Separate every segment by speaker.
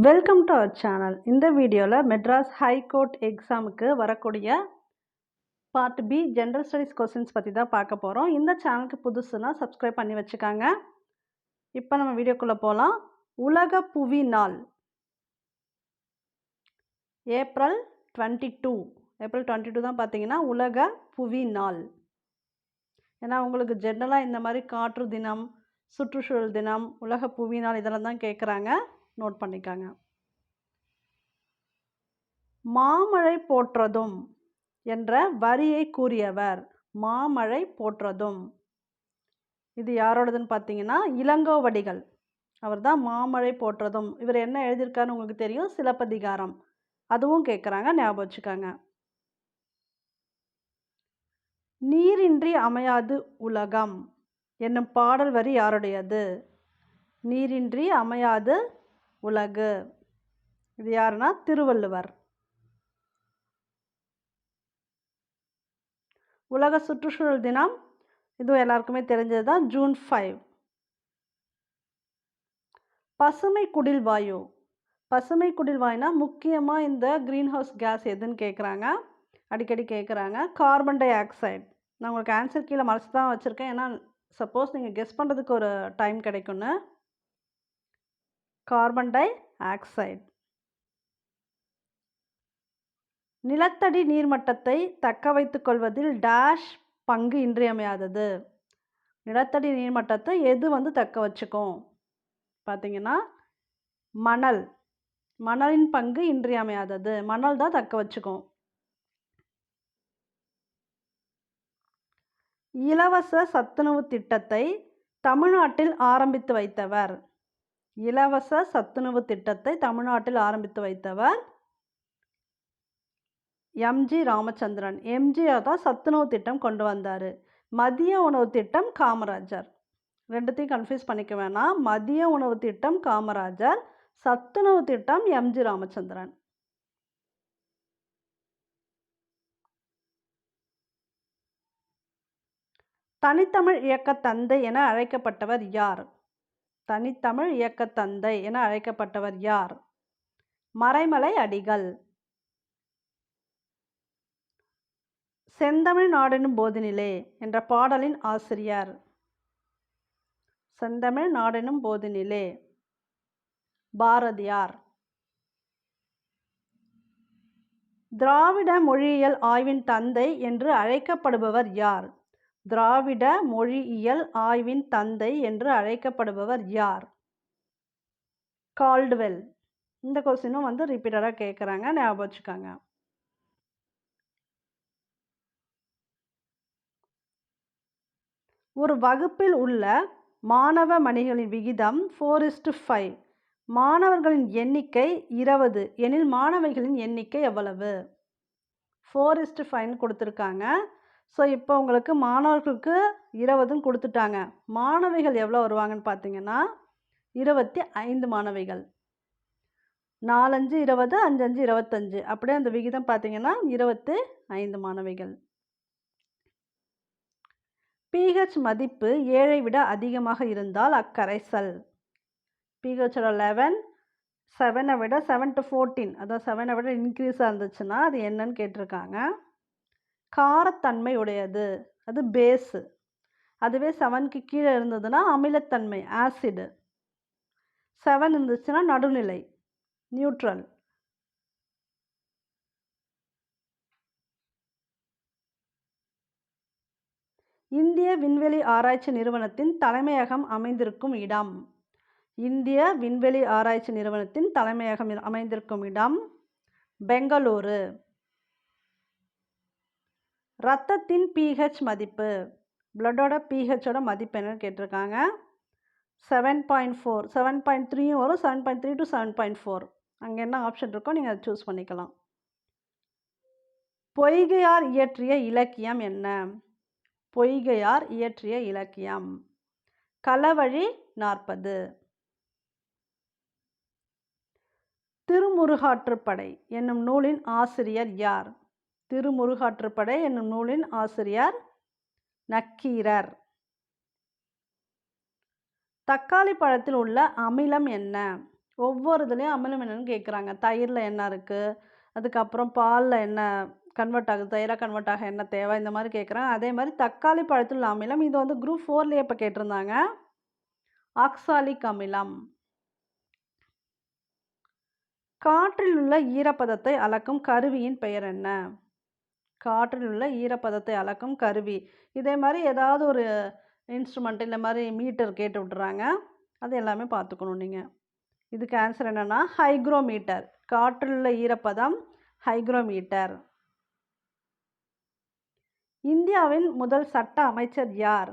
Speaker 1: Welcome to our channel. இந்த வீடியோவில் Madras high court எக்ஸாமுக்கு வரக்கூடிய part B general studies questions பற்றி தான் பார்க்க போகிறோம். இந்த சேனலுக்கு புதுசுனா சப்ஸ்கிரைப் பண்ணி வச்சுக்காங்க. இப்போ நம்ம வீடியோக்குள்ளே போகலாம். உலக புவி நாள் ஏப்ரல் 22 தான் பார்த்தீங்கன்னா உலக புவி நாள். ஏன்னா உங்களுக்கு ஜென்ரலாக இந்த மாதிரி காற்று தினம், சுற்றுச்சூழல் தினம், உலக புவி நாள் இதெல்லாம் தான் கேட்குறாங்க. நோட் பண்ணிக்காங்க. மாமழை போற்றதும் என்ற வரியை கூறியவர். மாமழை போற்றதும் இது யாரோடதுன்னு பார்த்தீங்கன்னா இளங்கோவடிகள். அவர் தான் மாமழை போற்றதும். இவர் என்ன எழுதியிருக்காருன்னு உங்களுக்கு தெரியும், சிலப்பதிகாரம். அதுவும் கேட்குறாங்க, ஞாபகம் வச்சுக்காங்க. நீரின்றி அமையாது உலகம் என்னும் பாடல் வரி யாருடையது? நீரின்றி அமையாது உலகு, இது யாருன்னா திருவள்ளுவர். உலக சுற்றுச்சூழல் தினம் இதுவும் எல்லாருக்குமே தெரிஞ்சது தான், ஜூன் 5. பசுமை குடில் வாயு. பசுமை குடில் வாயுனா முக்கியமாக இந்த க்ரீன் ஹவுஸ் கேஸ் எதுன்னு கேட்குறாங்க, அடிக்கடி கேட்குறாங்க. Carbon di oxide. நான் உங்களுக்கு ஆன்சர் கீழே மறைச்சு தான் வச்சுருக்கேன், ஏன்னா சப்போஸ் நீங்கள் கெஸ் பண்ணுறதுக்கு ஒரு டைம் கிடைக்கும்னு. Carbon di oxide. நிலத்தடி நீர்மட்டத்தை தக்க வைத்து கொள்வதில் டேஷ் பங்கு இன்றியமையாதது. நிலத்தடி நீர்மட்டத்தை எது தக்க வச்சுக்கும் பார்த்தீங்கன்னா மணல். மணலின் பங்கு இன்றியமையாதது. மணல் தான் தக்க வச்சுக்கும். இலவச சத்துணவு திட்டத்தை தமிழ்நாட்டில் ஆரம்பித்து வைத்தவர். இலவச சத்துணவு திட்டத்தை தமிழ்நாட்டில் ஆரம்பித்து வைத்தவர் எம்ஜி ராமச்சந்திரன். எம்ஜிஆர் தான் சத்துணவு திட்டம் கொண்டு வந்தார். மதிய உணவு திட்டம் காமராஜர். ரெண்டுத்தையும் கன்ஃபியூஸ் பண்ணிக்க வேணாம். மதிய உணவு திட்டம் காமராஜர், சத்துணவு திட்டம் எம்ஜி ராமச்சந்திரன். தனித்தமிழ் இயக்க தந்தை என அழைக்கப்பட்டவர் யார்? தனித்தமிழ் இயக்க தந்தை என அழைக்கப்பட்டவர் யார்? மறைமலை அடிகள். செந்தமிழ் நாடெனும் போதினிலே என்ற பாடலின் ஆசிரியர். செந்தமிழ் நாடெனும் போதினிலே பாரதியார். திராவிட மொழியியல் ஆய்வின் தந்தை என்று அழைக்கப்படுபவர் யார்? திராவிட மொழியியல் ஆய்வின் தந்தை என்று அழைக்கப்படுபவர் யார்? கால்டுவெல். இந்த கொஸ்டினும் ரிப்பீட்டடாக கேட்குறாங்க, ஞாபகம் வச்சுக்காங்க. ஒரு வகுப்பில் உள்ள மாணவ மணிகளின் விகிதம் 4:5. மாணவர்களின் எண்ணிக்கை 20 எனில் மாணவிகளின் எண்ணிக்கை எவ்வளவு? 4:5 கொடுத்துருக்காங்க. ஸோ இப்போ உங்களுக்கு மாணவர்களுக்கு 20 கொடுத்துட்டாங்க. மாணவிகள் எவ்வளோ வருவாங்கன்னு பார்த்தீங்கன்னா 25 மாணவிகள். 4 5 20, 5 5 25. அப்படியே அந்த விகிதம் பார்த்தீங்கன்னா 25 மாணவிகள். pH மதிப்பு 7ஐ விட அதிகமாக இருந்தால் அக்கரைசல். pH 11, 7 விட 7 to 14, அதாவது 7 விட இன்க்ரீஸாக இருந்துச்சுன்னா அது என்னன்னு கேட்டிருக்காங்க. காரத்தன்மை உடையது, அது பேஸு. அதுவே 7க்கு கீழே இருந்ததுன்னா அமிலத்தன்மை, ஆசிடு. 7 இருந்துச்சுன்னா நடுநிலை, நியூட்ரல். இந்திய விண்வெளி ஆராய்ச்சி நிறுவனத்தின் தலைமையகம் அமைந்திருக்கும் இடம். இந்திய விண்வெளி ஆராய்ச்சி நிறுவனத்தின் தலைமையகம் அமைந்திருக்கும் இடம் பெங்களூரு. இரத்தத்தின் pH மதிப்பு, பிளட்டோட pHோட மதிப்பு என்னன்னு கேட்டிருக்காங்க. 7.4, 7.3 வரும், 7.3 to 7.4. அங்கே என்ன ஆப்ஷன் இருக்கோ நீங்கள் அதை சூஸ் பண்ணிக்கலாம். பொய்கையார் இயற்றிய இலக்கியம் என்ன? பொய்கையார் இயற்றிய இலக்கியம் களவழி 40. திருமுருகாற்றுப்படை என்னும் நூலின் ஆசிரியர் யார்? திருமுருகாற்றுப்படை என்னும் நூலின் ஆசிரியர் நக்கீரர். தக்காளி பழத்தில் உள்ள அமிலம் என்ன? ஒவ்வொரு இதுலேயும் அமிலம் என்னன்னு கேட்குறாங்க. தயிரில் என்ன இருக்குது, அதுக்கப்புறம் பாலில் என்ன கன்வெர்ட் ஆகுது, தயிராக கன்வெர்ட் ஆக என்ன தேவை, இந்த மாதிரி கேட்குறாங்க. அதே மாதிரி தக்காளி பழத்தில் உள்ள அமிலம், இது வந்து குரூப் 4லேயே இப்போ கேட்டிருந்தாங்க. ஆக்சாலிக் அமிலம். காற்றில் உள்ள ஈரப்பதத்தை அளக்கும் கருவியின் பெயர் என்ன? காற்றில் உள்ள ஈரப்பதத்தை அளக்கும் கருவி. இதே மாதிரி ஏதாவது ஒரு இன்ஸ்ட்ருமெண்ட் இந்த மாதிரி மீட்டர் கேட்டு விட்டுறாங்க. அது எல்லாமே பார்த்துக்கணும் நீங்கள். இதுக்கு ஆன்சர் என்னென்னா ஹைக்ரோமீட்டர். காற்றில் உள்ள ஈரப்பதம் ஹைக்ரோமீட்டர். இந்தியாவின் முதல் சட்ட அமைச்சர் யார்?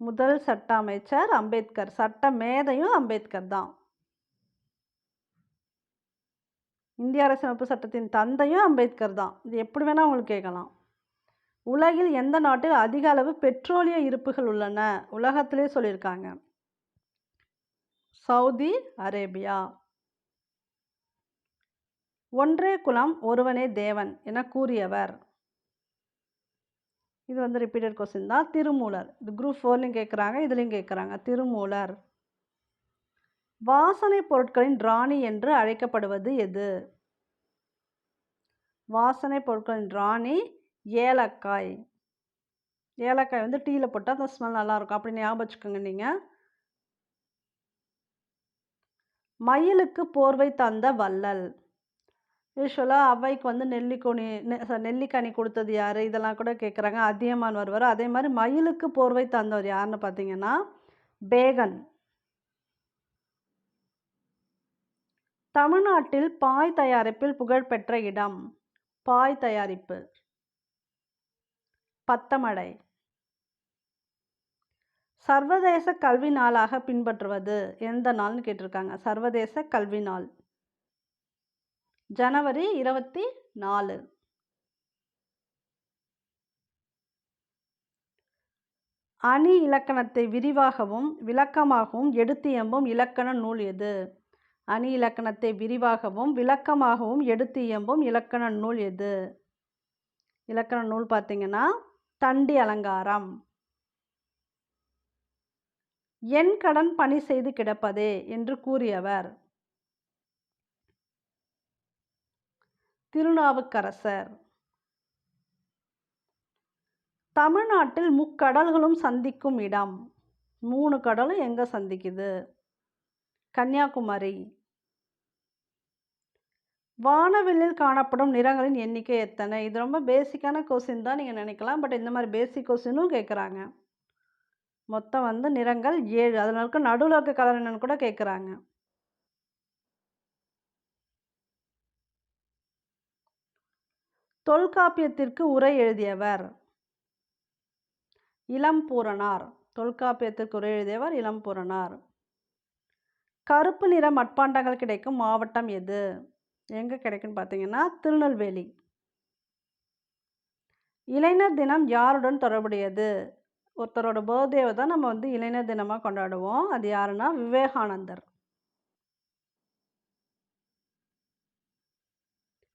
Speaker 1: முதல் சட்ட அமைச்சர் அம்பேத்கர். சட்ட மேதையும் அம்பேத்கர் தான். இந்திய அரசியலமைப்பு சட்டத்தின் தந்தையும் அம்பேத்கர் தான். இது எப்படி வேணால் உங்களுக்கு கேட்கலாம். உலகில் எந்த நாட்டில் அதிக அளவு பெட்ரோலிய இருப்புகள் உள்ளன? உலகத்திலே சொல்லியிருக்காங்க. Saudi Arabia. ஒன்றே குலம் ஒருவனே தேவன் என கூறியவர்? இது வந்து ரிப்பீட்டட் கொஸ்டின் தான். திருமூலர். இது குரூப் 4லையும் கேட்குறாங்க, இதுலேயும் கேட்குறாங்க. திருமூலர். வாசனை பொருட்களின் ராணி என்று அழைக்கப்படுவது எது? வாசனை பொருட்களின் ராணி ஏலக்காய். ஏலக்காய் வந்து டீயில் போட்டால் அந்த ஸ்மெல் நல்லாயிருக்கும். அப்படி ஞாபகம் வச்சுக்கோங்க நீங்கள். மயிலுக்கு போர்வை தந்த வள்ளல். யூஸ்வலாக அவ்வைக்கு வந்து நெல்லிக்கனி கொடுத்தது யார், இதெல்லாம் கூட கேட்குறாங்க. அதியமான் வருவார். அதே மாதிரி மயிலுக்கு போர்வை தந்தவர் யாருன்னு பார்த்தீங்கன்னா பேகன். தமிழ்நாட்டில் பாய் தயாரிப்பில் புகழ்பெற்ற இடம். பாய் தயாரிப்பு பத்தமடை. சர்வதேச கல்வி நாளாக பின்பற்றுவது எந்த நாள்னு கேட்டிருக்காங்க. சர்வதேச கல்வி நாள் ஜனவரி 24. அணி இலக்கணத்தை விரிவாகவும் விளக்கமாகவும் எடுத்து இயம்பும் இலக்கண நூல் எது? அணி இலக்கணத்தை விரிவாகவும் விளக்கமாகவும் எடுத்து இயம்பும் இலக்கண நூல் எது? இலக்கண நூல் பார்த்தீங்கன்னா தண்டி அலங்காரம். என் கடன் பணி செய்து கிடப்பதே என்று கூறியவர்? திருநாவுக்கரசர். தமிழ்நாட்டில் முக்கடல்களும் சந்திக்கும் இடம். 3 கடலும் எங்கே சந்திக்குது? கன்னியாகுமரி. வானவில்லில் காணப்படும் நிறங்களின் எண்ணிக்கை எத்தனை? இது ரொம்ப பேசிக்கான கொஸ்டின் தான் நீங்கள் நினைக்கலாம். பட் இந்த மாதிரி பேசிக் கொஸ்டினும் கேட்குறாங்க. மொத்தம் வந்து நிறங்கள் 7. அதில் இருக்க நடுவில் இருக்க கலர் என்னன்னு கூட கேட்குறாங்க. தொல்காப்பியத்திற்கு உரை எழுதியவர்? இளம்பூரணார். தொல்காப்பியத்திற்கு உரை எழுதியவர் இளம்பூரணார். கருப்பு நிற மட்பாண்டங்கள் கிடைக்கும் மாவட்டம் எது? எங்கே கிடைக்குன்னு பார்த்தீங்கன்னா திருநெல்வேலி. இளைஞர் தினம் யாருடன் தொடர்புடையது? ஒருத்தரோட பர்த்டேவை தான் நம்ம வந்து இளைஞர் தினமாக கொண்டாடுவோம். அது யாருன்னா விவேகானந்தர்.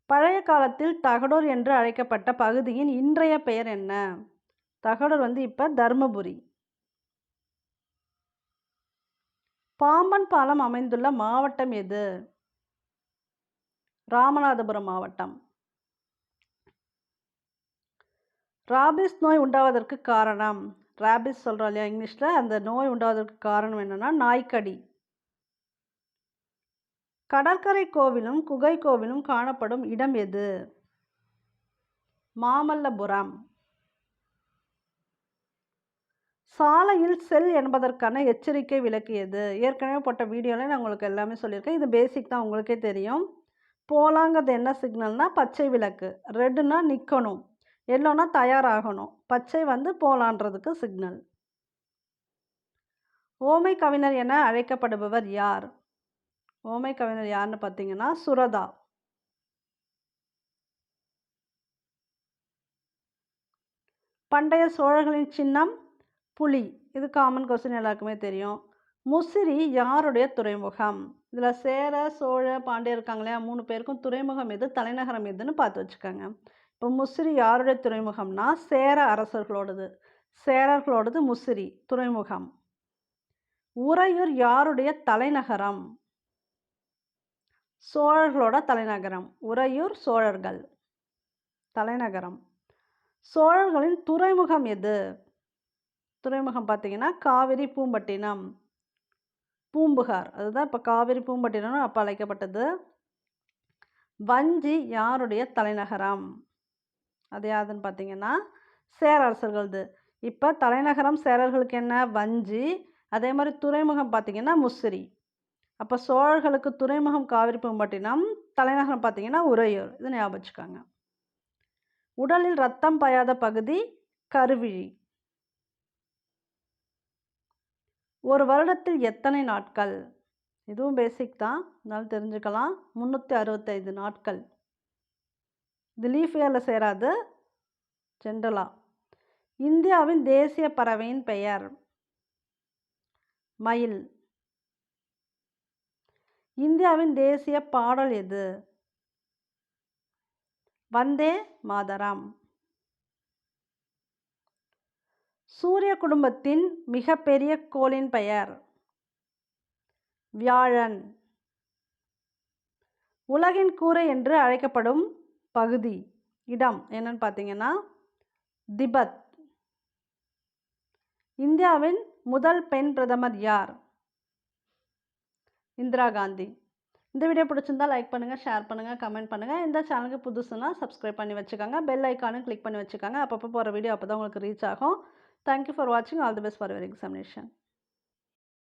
Speaker 1: பழைய காலத்தில் தகடூர் என்று அழைக்கப்பட்ட பகுதியின் இன்றைய பெயர் என்ன? தகடூர் வந்து இப்போ தர்மபுரி. பாம்பன் பாலம் அமைந்துள்ள மாவட்டம் எது? ராமநாதபுரம் மாவட்டம். ராபிஸ் நோய் உண்டாவதற்கு காரணம்? ராபிஸ் சொல்கிறோம் இல்லையா இங்கிலீஷில், அந்த நோய் உண்டாவதற்கு காரணம் என்னென்னா நாய்க்கடி. கடற்கரை கோவிலும் குகை கோவிலும் காணப்படும் இடம் எது? மாமல்லபுரம். சாலையில் செல் என்பதற்கான எச்சரிக்கை விளக்கு எது? ஏற்கனவே போட்ட வீடியோவில் நான் உங்களுக்கு எல்லாமே சொல்லியிருக்கேன். இது பேசிக் தான், உங்களுக்கே தெரியும். போலாங்கிறது என்ன சிக்னல்னா பச்சை விளக்கு. ரெட்டுனா நிற்கணும், எல்லோனா தயாராகணும், பச்சை வந்து போலான்றதுக்கு சிக்னல். ஓமை கவிஞர் என அழைக்கப்படுபவர் யார்? ஓமை கவிஞர் யாருன்னு பார்த்தீங்கன்னா சுரதா. பண்டைய சோழர்களின் சின்னம் புலி. இது காமன் கொஸ்டின், எல்லாருக்குமே தெரியும். முசிறி யாருடைய துறைமுகம்? இதில் சேர சோழ பாண்டியர் இருக்காங்க இல்லையா, 3 பேருக்கும் துறைமுகம் எது, தலைநகரம் எதுன்னு பார்த்து வச்சுக்கோங்க. இப்போ முசிறி யாருடைய துறைமுகம்னா சேர அரசர்களோடது. சேரர்களோடது முசிறி துறைமுகம். உறையூர் யாருடைய தலைநகரம்? சோழர்களோட தலைநகரம். உறையூர் சோழர்கள் தலைநகரம். சோழர்களின் துறைமுகம் எது? துறைமுகம் பார்த்தீங்கன்னா காவிரி பூம்பட்டினம், பூம்புகார். அதுதான் இப்போ காவிரி பூம்பட்டினம் அப்போ அழைக்கப்பட்டது. வஞ்சி யாருடைய தலைநகரம்? அது யாருன்னு பார்த்தீங்கன்னா சேரரசர்களது. இப்போ தலைநகரம் சேரர்களுக்கு என்ன? வஞ்சி. அதே மாதிரி துறைமுகம் பார்த்தீங்கன்னா முசிறி. அப்போ சோழர்களுக்கு துறைமுகம் காவிரி பூம்பட்டினம், தலைநகரம் பார்த்தீங்கன்னா உறையூர். இது ஞாபகம் வச்சுக்கோங்க. உடலில் ரத்தம் பாயாத பகுதி கருவிழி. ஒரு வருடத்தில் எத்தனை நாட்கள்? இதுவும் பேசிக் தான், அதனால தெரிஞ்சுக்கலாம். 365 நாட்கள். இது லீஃப் இயரில் சேராது, ஜென்ரலா. இந்தியாவின் தேசிய பறவையின் பெயர்? மயில். இந்தியாவின் தேசிய பாடல் எது? வந்தே மாதரம். சூரிய குடும்பத்தின் மிகப்பெரிய கோளின் பெயர்? வியாழன். உலகின் கூரை என்று அழைக்கப்படும் பகுதி, இடம் என்னன்னு பார்த்தீங்கன்னா திபெத். இந்தியாவின் முதல் பெண் பிரதமர் யார்? இந்திரா காந்தி. இந்த வீடியோ பிடிச்சிருந்தா லைக் பண்ணுங்கள், ஷேர் பண்ணுங்கள், கமெண்ட் பண்ணுங்கள். இந்த சேனலுக்கு புதுசுனா சப்ஸ்கிரைப் பண்ணி வச்சுக்கோங்க. பெல் ஐக்கானும் கிளிக் பண்ணி வச்சுக்கோங்க. அப்பப்போ போகிற வீடியோ அப்போ தான் உங்களுக்கு ரீச் ஆகும். தேங்க்யூ ஃபார் வாட்சிங். All the best for your examination.